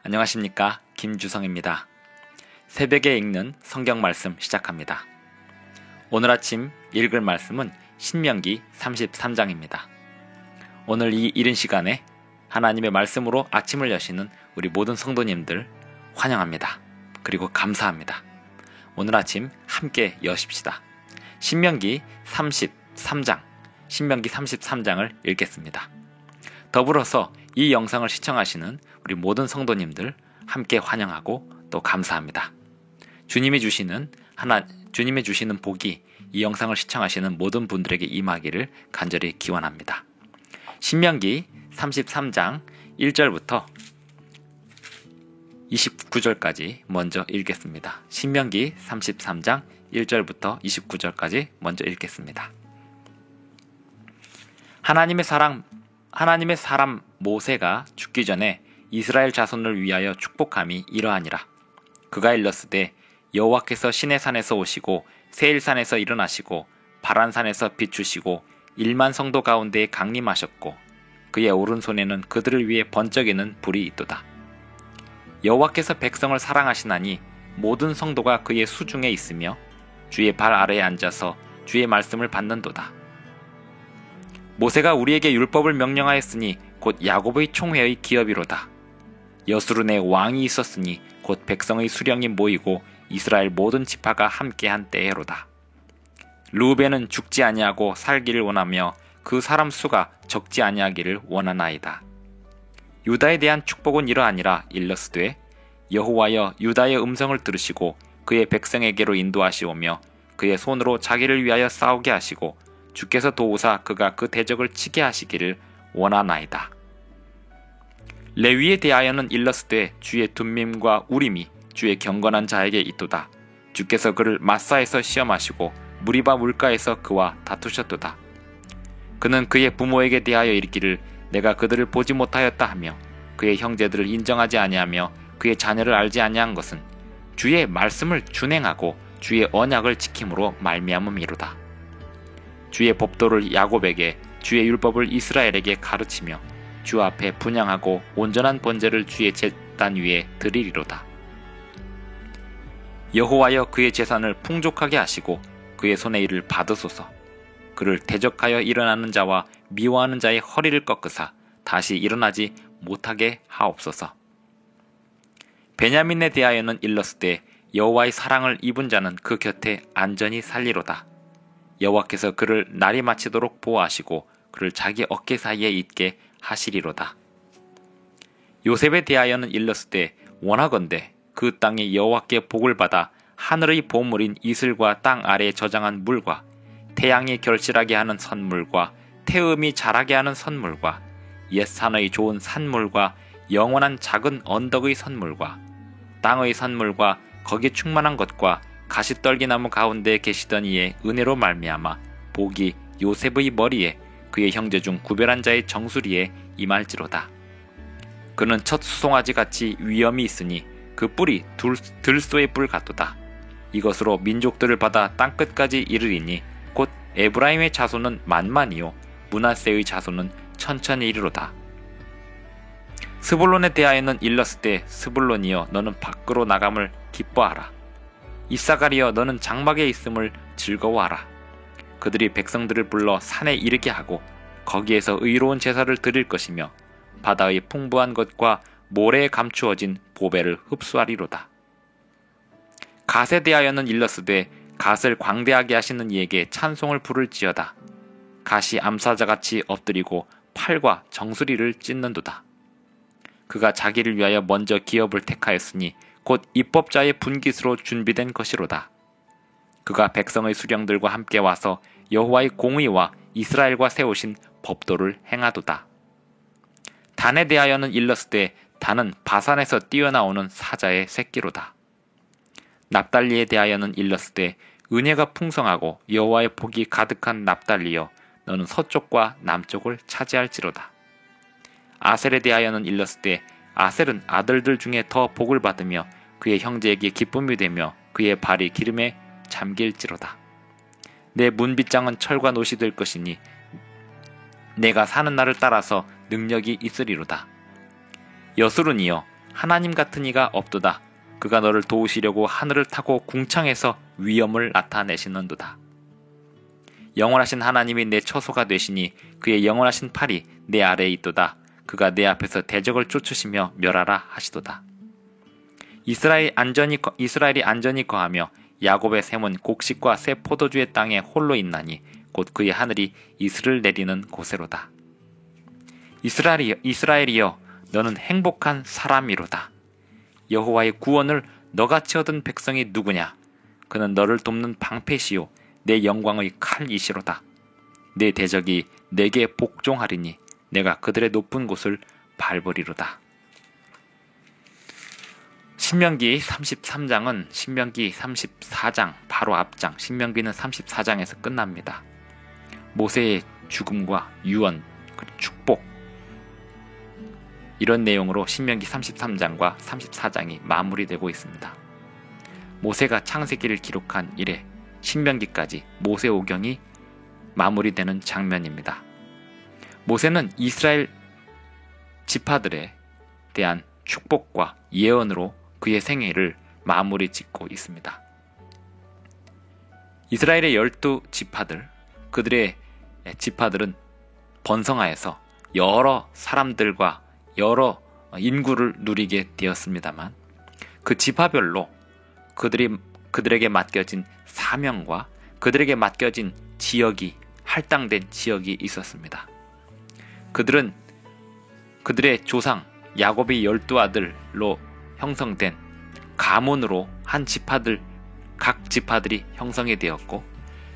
안녕하십니까, 김주성입니다. 새벽에 읽는 성경 말씀 시작합니다. 오늘 아침 읽을 말씀은 신명기 33장입니다. 오늘 이 이른 시간에 하나님의 말씀으로 아침을 여시는 우리 모든 성도님들 환영합니다. 그리고 감사합니다. 오늘 아침 함께 여십시다. 신명기 33장을 읽겠습니다. 더불어서 이 영상을 시청하시는 우리 모든 성도님들 함께 환영하고 또 감사합니다. 주님이 주시는 복이 이 영상을 시청하시는 모든 분들에게 임하기를 간절히 기원합니다. 신명기 33장 1절부터 29절까지 먼저 읽겠습니다. 신명기 33장 1절부터 29절까지 먼저 읽겠습니다. 하나님의 사람 모세가 죽기 전에 이스라엘 자손을 위하여 축복함이 이러하니라. 그가 일렀으되 여호와께서 시내산에서 오시고 세일산에서 일어나시고 바란산에서 비추시고 1만 성도 가운데에 강림하셨고 그의 오른손에는 그들을 위해 번쩍이는 불이 있도다. 여호와께서 백성을 사랑하시나니 모든 성도가 그의 수중에 있으며 주의 발 아래에 앉아서 주의 말씀을 받는도다. 모세가 우리에게 율법을 명령하였으니 곧 야곱의 총회의 기업이로다. 여수룬에 왕이 있었으니 곧 백성의 수령이 모이고 이스라엘 모든 지파가 함께한 때에로다. 르우벤은 죽지 아니하고 살기를 원하며 그 사람 수가 적지 아니하기를 원하나이다. 유다에 대한 축복은 이러하니라. 일러스되 여호와여 유다의 음성을 들으시고 그의 백성에게로 인도하시오며 그의 손으로 자기를 위하여 싸우게 하시고 주께서 도우사 그가 그 대적을 치게 하시기를 원하나이다. 레위에 대하여는 일러스되 주의 둠밈과 우림이 주의 경건한 자에게 있도다. 주께서 그를 마사에서 시험하시고 무리바 물가에서 그와 다투셨도다. 그는 그의 부모에게 대하여 이르기를 내가 그들을 보지 못하였다 하며 그의 형제들을 인정하지 아니하며 그의 자녀를 알지 아니한 것은 주의 말씀을 준행하고 주의 언약을 지킴으로 말미암음이로다. 주의 법도를 야곱에게 주의 율법을 이스라엘에게 가르치며 주 앞에 분향하고 온전한 번제를 주의 제단 위에 드리리로다. 여호와여 그의 재산을 풍족하게 하시고 그의 손의 일을 받으소서. 그를 대적하여 일어나는 자와 미워하는 자의 허리를 꺾으사 다시 일어나지 못하게 하옵소서. 베냐민에 대하여는 일렀으되 여호와의 사랑을 입은 자는 그 곁에 안전히 살리로다. 여호와께서 그를 날이 마치도록 보호하시고 그를 자기 어깨 사이에 있게 하시리로다. 요셉에 대하여는 일렀으되 원하건대 그 땅에 여호와께 복을 받아 하늘의 보물인 이슬과 땅 아래에 저장한 물과 태양이 결실하게 하는 선물과 태음이 자라게 하는 선물과 옛 산의 좋은 산물과 영원한 작은 언덕의 선물과 땅의 선물과 거기 충만한 것과 가시떨기나무 가운데 계시던 이의 은혜로 말미암아 복이 요셉의 머리에 그의 형제 중 구별한 자의 정수리에 임할지로다. 그는 첫 수송아지 같이 위엄이 있으니 그 뿔이 들소의 뿔 같도다. 이것으로 민족들을 받아 땅끝까지 이르리니 곧 에브라임의 자손은 만만이요 므낫세의 자손은 천천히 이르로다. 스불론에 대하여는 일렀으되 스불론이여 너는 밖으로 나감을 기뻐하라. 이사가리여 너는 장막에 있음을 즐거워하라. 그들이 백성들을 불러 산에 이르게 하고 거기에서 의로운 제사를 드릴 것이며 바다의 풍부한 것과 모래에 감추어진 보배를 흡수하리로다. 갓에 대하여는 일렀으되 갓을 광대하게 하시는 이에게 찬송을 부를지어다. 갓이 암사자같이 엎드리고 팔과 정수리를 찢는도다. 그가 자기를 위하여 먼저 기업을 택하였으니 곧 입법자의 분깃으로 준비된 것이로다. 그가 백성의 수령들과 함께 와서 여호와의 공의와 이스라엘과 세우신 법도를 행하도다. 단에 대하여는 일렀으되 단은 바산에서 뛰어나오는 사자의 새끼로다. 납달리에 대하여는 일렀으되 은혜가 풍성하고 여호와의 복이 가득한 납달리여 너는 서쪽과 남쪽을 차지할지로다. 아셀에 대하여는 일렀으되 아셀은 아들들 중에 더 복을 받으며 그의 형제에게 기쁨이 되며 그의 발이 기름에 잠길지로다. 내 문빗장은 철과 노시 될 것이니 내가 사는 날을 따라서 능력이 있으리로다. 여수른이여 하나님 같은 이가 없도다. 그가 너를 도우시려고 하늘을 타고 궁창에서 위엄을 나타내시는도다. 영원하신 하나님이 내 처소가 되시니 그의 영원하신 팔이 내 아래에 있도다. 그가 내 앞에서 대적을 쫓으시며 멸하라 하시도다. 이스라엘이 안전히 거하며 야곱의 샘은 곡식과 새 포도주의 땅에 홀로 있나니 곧 그의 하늘이 이슬을 내리는 곳에로다. 이스라엘이여 너는 행복한 사람이로다. 여호와의 구원을 너같이 얻은 백성이 누구냐? 그는 너를 돕는 방패시요 내 영광의 칼이시로다. 내 대적이 내게 복종하리니 내가 그들의 높은 곳을 밟으리로다. 신명기 33장은 신명기 34장 바로 앞장 신명기는 34장에서 끝납니다. 모세의 죽음과 유언, 그리고 축복 이런 내용으로 신명기 33장과 34장이 마무리되고 있습니다. 모세가 창세기를 기록한 이래 신명기까지 모세오경이 마무리되는 장면입니다. 모세는 이스라엘 지파들에 대한 축복과 예언으로 그의 생애를 마무리 짓고 있습니다. 이스라엘의 12지파들, 그들의 지파들은 번성하여서 여러 사람들과 여러 인구를 누리게 되었습니다만 그 지파별로 그들에게 맡겨진 사명과 그들에게 맡겨진 지역이 할당된 지역이 있었습니다. 그들은 그들의 조상 야곱의 12아들로 형성된 가문으로 각 지파들이 형성이 되었고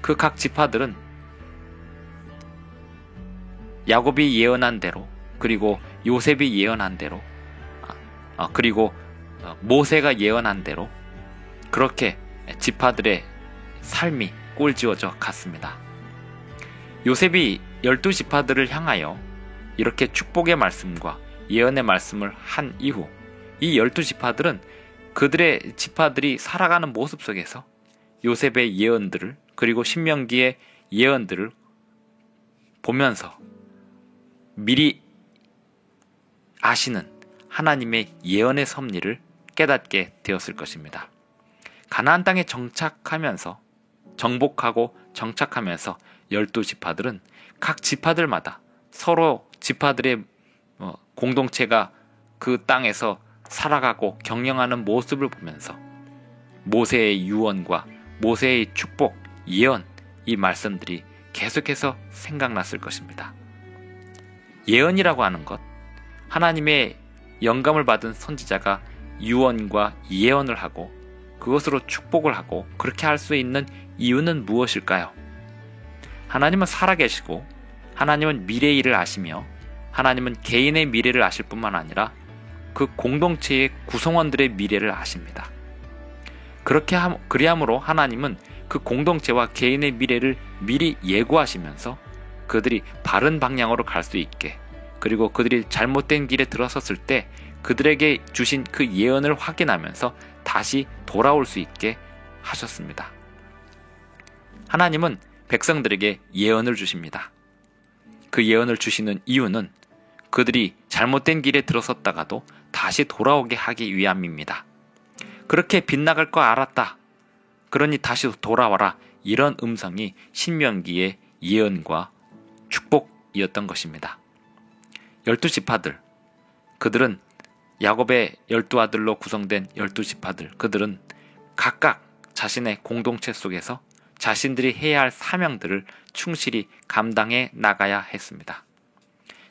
그 각 지파들은 야곱이 예언한 대로 그리고 요셉이 예언한 대로 그리고 모세가 예언한 대로 그렇게 지파들의 삶이 꼴지어져 갔습니다. 요셉이 12지파들을 향하여 이렇게 축복의 말씀과 예언의 말씀을 한 이후 이 12지파들은 그들의 지파들이 살아가는 모습 속에서 요셉의 예언들을 그리고 신명기의 예언들을 보면서 미리 아시는 하나님의 예언의 섭리를 깨닫게 되었을 것입니다. 가나안 땅에 정복하고 정착하면서 12지파들은 각 지파들마다 서로 지파들의 공동체가 그 땅에서 살아가고 경영하는 모습을 보면서 모세의 유언과 모세의 축복, 예언 이 말씀들이 계속해서 생각났을 것입니다. 예언이라고 하는 것, 하나님의 영감을 받은 선지자가 유언과 예언을 하고 그것으로 축복을 하고 그렇게 할 수 있는 이유는 무엇일까요? 하나님은 살아계시고 하나님은 미래의 일을 아시며 하나님은 개인의 미래를 아실 뿐만 아니라 그 공동체의 구성원들의 미래를 아십니다. 그리함으로 하나님은 그 공동체와 개인의 미래를 미리 예고하시면서 그들이 바른 방향으로 갈 수 있게 그리고 그들이 잘못된 길에 들어섰을 때 그들에게 주신 그 예언을 확인하면서 다시 돌아올 수 있게 하셨습니다. 하나님은 백성들에게 예언을 주십니다. 그 예언을 주시는 이유는 그들이 잘못된 길에 들어섰다가도 다시 돌아오게 하기 위함입니다. 그렇게 빗나갈 거 알았다. 그러니 다시 돌아와라. 이런 음성이 신명기의 예언과 축복이었던 것입니다. 12지파들, 그들은 야곱의 12아들로 구성된 12지파들, 그들은 각각 자신의 공동체 속에서 자신들이 해야 할 사명들을 충실히 감당해 나가야 했습니다.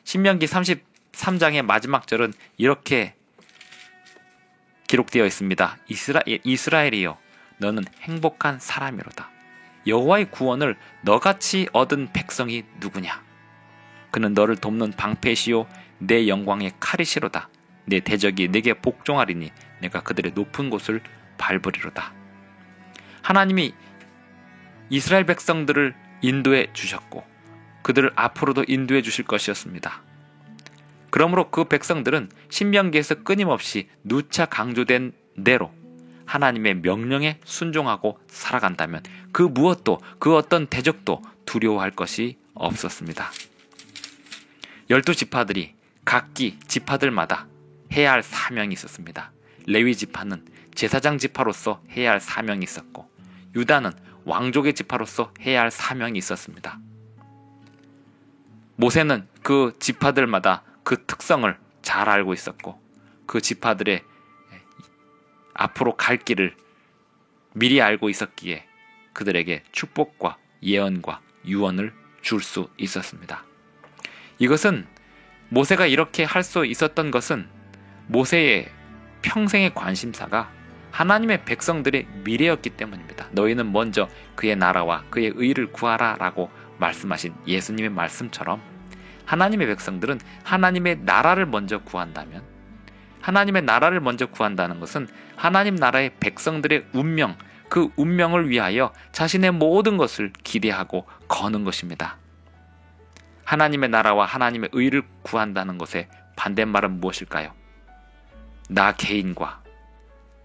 신명기 33장의 마지막 절은 이렇게 기록되어 있습니다. 이스라엘이여 너는 행복한 사람이로다. 여호와의 구원을 너같이 얻은 백성이 누구냐? 그는 너를 돕는 방패시요 내 영광의 칼이시로다. 내 대적이 내게 복종하리니 내가 그들의 높은 곳을 밟으리로다. 하나님이 이스라엘 백성들을 인도해 주셨고 그들을 앞으로도 인도해 주실 것이었습니다. 그러므로 그 백성들은 신명기에서 끊임없이 누차 강조된 대로 하나님의 명령에 순종하고 살아간다면 그 무엇도 그 어떤 대적도 두려워할 것이 없었습니다. 12지파들이 각기 지파들마다 해야 할 사명이 있었습니다. 레위 지파는 제사장 지파로서 해야 할 사명이 있었고, 유다는 왕족의 지파로서 해야 할 사명이 있었습니다. 모세는 그 지파들마다 그 특성을 잘 알고 있었고, 그 지파들의 앞으로 갈 길을 미리 알고 있었기에 그들에게 축복과 예언과 유언을 줄 수 있었습니다. 이것은 모세가 이렇게 할 수 있었던 것은 모세의 평생의 관심사가 하나님의 백성들의 미래였기 때문입니다. 너희는 먼저 그의 나라와 그의 의를 구하라 라고 말씀하신 예수님의 말씀처럼 하나님의 백성들은 하나님의 나라를 먼저 구한다면, 하나님의 나라를 먼저 구한다는 것은 하나님 나라의 백성들의 운명, 그 운명을 위하여 자신의 모든 것을 기대하고 거는 것입니다. 하나님의 나라와 하나님의 의를 구한다는 것의 반대말은 무엇일까요? 나 개인과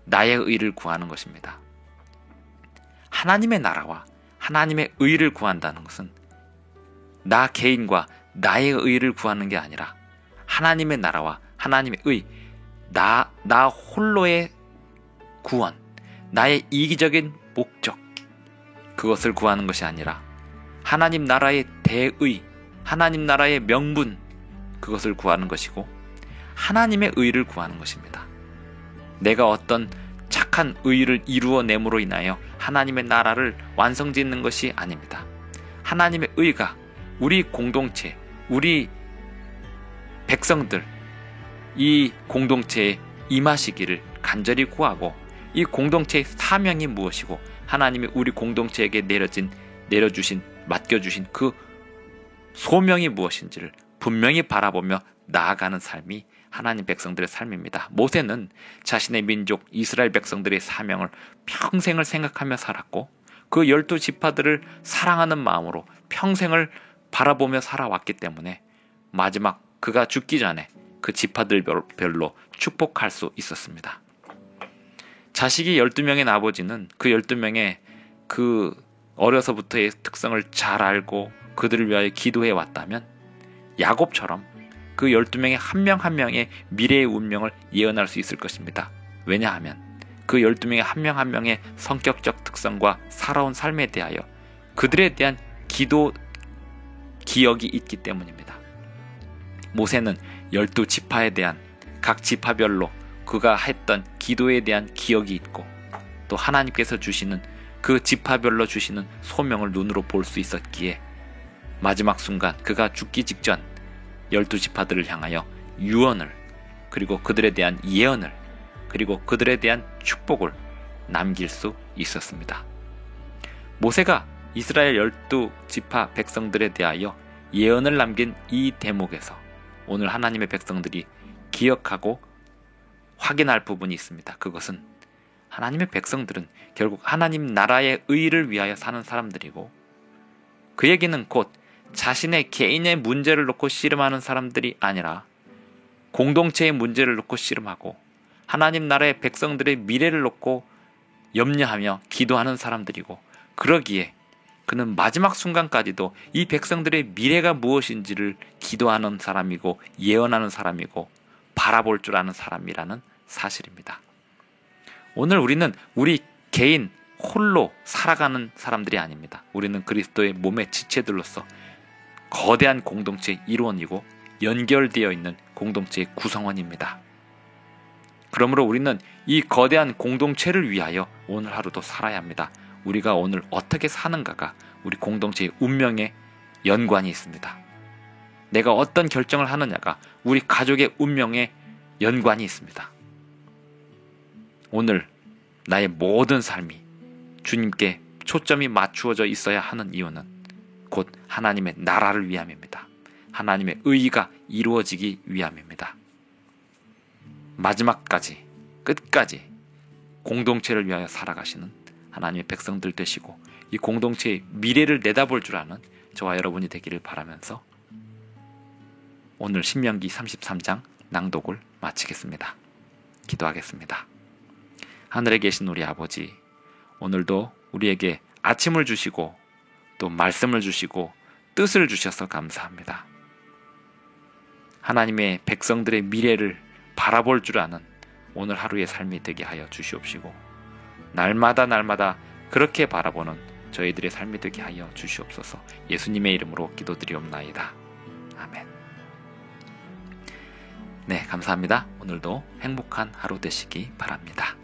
나의 의를 구하는 것입니다. 하나님의 나라와 하나님의 의를 구한다는 것은 나 개인과 나의 의를 구하는 게 아니라 하나님의 나라와 하나님의 의, 나 홀로의 구원, 나의 이기적인 목적, 그것을 구하는 것이 아니라 하나님 나라의 대의, 하나님 나라의 명분, 그것을 구하는 것이고 하나님의 의를 구하는 것입니다. 내가 어떤 착한 의를 이루어냄으로 인하여 하나님의 나라를 완성짓는 것이 아닙니다. 하나님의 의가 우리 공동체, 우리 백성들, 이 공동체에 임하시기를 간절히 구하고, 이 공동체의 사명이 무엇이고 하나님이 우리 공동체에게 맡겨주신 그 소명이 무엇인지를 분명히 바라보며 나아가는 삶이 하나님 백성들의 삶입니다. 모세는 자신의 민족 이스라엘 백성들의 사명을 평생을 생각하며 살았고, 그 12지파들을 사랑하는 마음으로 평생을 바라보며 살아왔기 때문에 마지막 그가 죽기 전에 그 지파들별로 축복할 수 있었습니다. 자식이 12명의 아버지는 그 12명의 그 어려서부터의 특성을 잘 알고 그들을 위하여 기도해 왔다면, 야곱처럼 그 12명의 한 명 한 명의 미래의 운명을 예언할 수 있을 것입니다. 왜냐하면 그 12명의 한 명 한 명의 성격적 특성과 살아온 삶에 대하여 그들에 대한 기억이 있기 때문입니다. 모세는 12지파에 대한 각 지파별로 그가 했던 기도에 대한 기억이 있고, 또 하나님께서 주시는 그 지파별로 주시는 소명을 눈으로 볼 수 있었기에 마지막 순간 그가 죽기 직전 12지파들을 향하여 유언을, 그리고 그들에 대한 예언을, 그리고 그들에 대한 축복을 남길 수 있었습니다. 모세가 이스라엘 12지파 백성들에 대하여 예언을 남긴 이 대목에서 오늘 하나님의 백성들이 기억하고 확인할 부분이 있습니다. 그것은 하나님의 백성들은 결국 하나님 나라의 의를 위하여 사는 사람들이고, 그 얘기는 곧 자신의 개인의 문제를 놓고 씨름하는 사람들이 아니라 공동체의 문제를 놓고 씨름하고 하나님 나라의 백성들의 미래를 놓고 염려하며 기도하는 사람들이고, 그러기에 그는 마지막 순간까지도 이 백성들의 미래가 무엇인지를 기도하는 사람이고 예언하는 사람이고 바라볼 줄 아는 사람이라는 사실입니다. 오늘 우리는 우리 개인 홀로 살아가는 사람들이 아닙니다. 우리는 그리스도의 몸의 지체들로서 거대한 공동체의 일원이고 연결되어 있는 공동체의 구성원입니다. 그러므로 우리는 이 거대한 공동체를 위하여 오늘 하루도 살아야 합니다. 우리가 오늘 어떻게 사는가가 우리 공동체의 운명에 연관이 있습니다. 내가 어떤 결정을 하느냐가 우리 가족의 운명에 연관이 있습니다. 오늘 나의 모든 삶이 주님께 초점이 맞추어져 있어야 하는 이유는 곧 하나님의 나라를 위함입니다. 하나님의 의의가 이루어지기 위함입니다. 마지막까지, 끝까지 공동체를 위하여 살아가시는 하나님의 백성들 되시고 이 공동체의 미래를 내다볼 줄 아는 저와 여러분이 되기를 바라면서 오늘 신명기 33장 낭독을 마치겠습니다. 기도하겠습니다. 하늘에 계신 우리 아버지, 오늘도 우리에게 아침을 주시고 또 말씀을 주시고 뜻을 주셔서 감사합니다. 하나님의 백성들의 미래를 바라볼 줄 아는 오늘 하루의 삶이 되게 하여 주시옵시고, 날마다 그렇게 바라보는 저희들의 삶이 되게 하여 주시옵소서. 예수님의 이름으로 기도드리옵나이다. 아멘. 네, 감사합니다. 오늘도 행복한 하루 되시기 바랍니다.